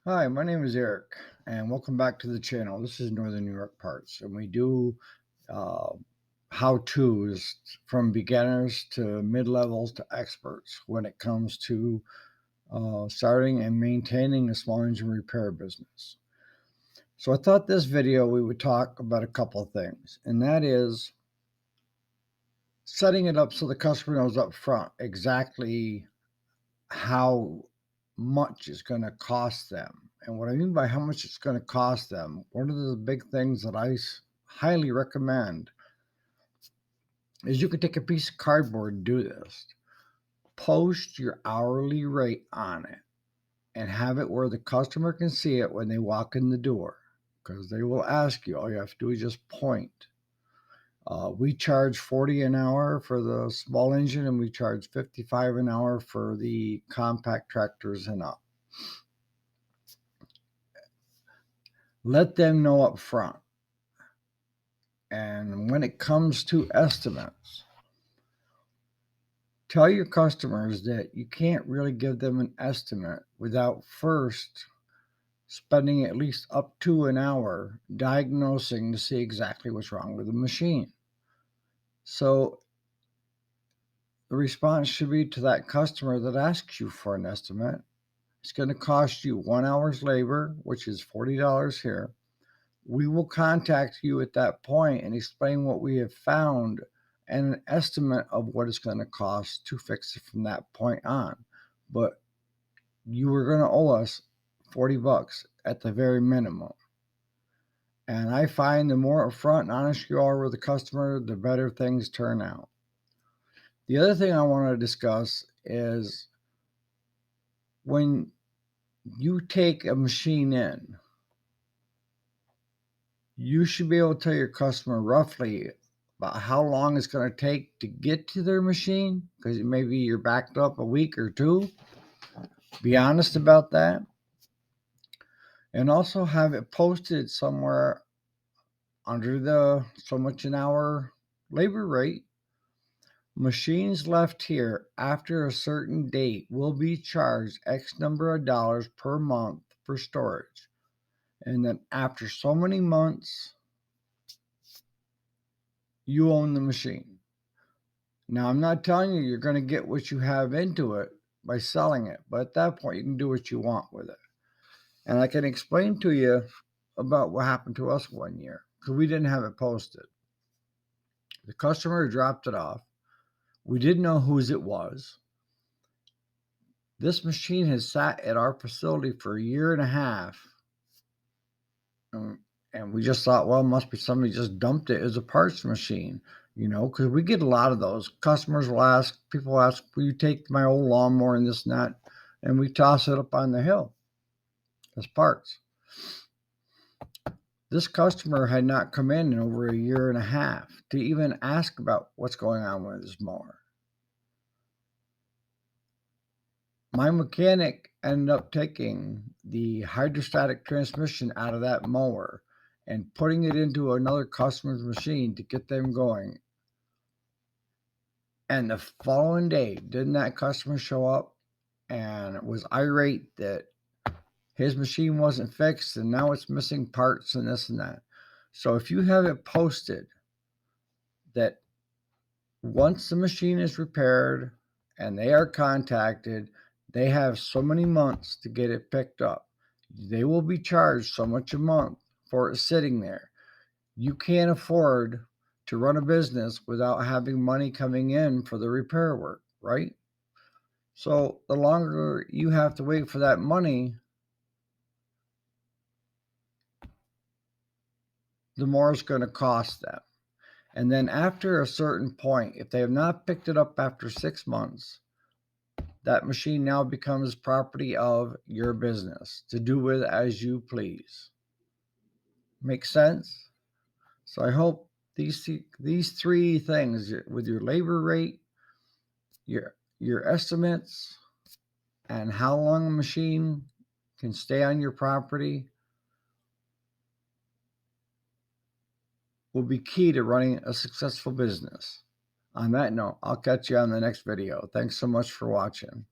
Hi, my name is Eric, and welcome back to the channel. This is Northern New York Parts, and we do uh, how-tos from beginners to mid-levels to experts when it comes to starting and maintaining a small engine repair business. So I thought this video we would talk about a couple of things, and that is setting it up so the customer knows up front exactly how much it's going to cost them. And what I mean by how much it's going to cost them, one of the big things that I highly recommend is you can take a piece of cardboard and do this. Post your hourly rate on it and have it where the customer can see it when they walk in the door, because they will ask you. All you have to do is just point. We charge 40 an hour for the small engine, and we charge 55 an hour for the compact tractors and up. Let them know up front. And when it comes to estimates, tell your customers that you can't really give them an estimate without first spending at least up to an hour diagnosing to see exactly what's wrong with the machine. So the response should be to that customer that asks you for an estimate. It's going to cost you 1 hour's labor, which is $40 here. We will contact you at that point and explain what we have found and an estimate of what it's going to cost to fix it from that point on. But you are going to owe us 40 bucks at the very minimum. And I find the more upfront and honest you are with the customer, the better things turn out. The other thing I want to discuss is when you take a machine in, you should be able to tell your customer roughly about how long it's going to take to get to their machine, because maybe you're backed up a week or two. Be honest about that. And also have it posted somewhere under the so much an hour labor rate. Machines left here after a certain date will be charged X number of dollars per month for storage. And then after so many months, you own the machine. Now, I'm not telling you you're going to get what you have into it by selling it, but at that point, you can do what you want with it. And I can explain to you about what happened to us one year because we didn't have it posted. The customer dropped it off. We didn't know whose it was. This machine has sat at our facility for a year and a half. And we just thought, well, it must be somebody just dumped it as a parts machine, because we get a lot of those. Customers will ask, people ask, will you take my old lawnmower and this and that? And we toss it up on the hill as parts. This customer had not come in over a year and a half to even ask about what's going on with his mower. My mechanic ended up taking the hydrostatic transmission out of that mower and putting it into another customer's machine to get them going. And the following day, didn't that customer show up and was irate that his machine wasn't fixed and now it's missing parts and this and that. So if you have it posted that once the machine is repaired and they are contacted, they have so many months to get it picked up. They will be charged so much a month for it sitting there. You can't afford to run a business without having money coming in for the repair work, right? So the longer you have to wait for that money, the more it's going to cost them. And then after a certain point, if they have not picked it up after 6 months, that machine now becomes property of your business to do with as you please. Make sense? So I hope these three things with your labor rate, your estimates, and how long a machine can stay on your property will be key to running a successful business. On that note, I'll catch you on the next video. Thanks so much for watching.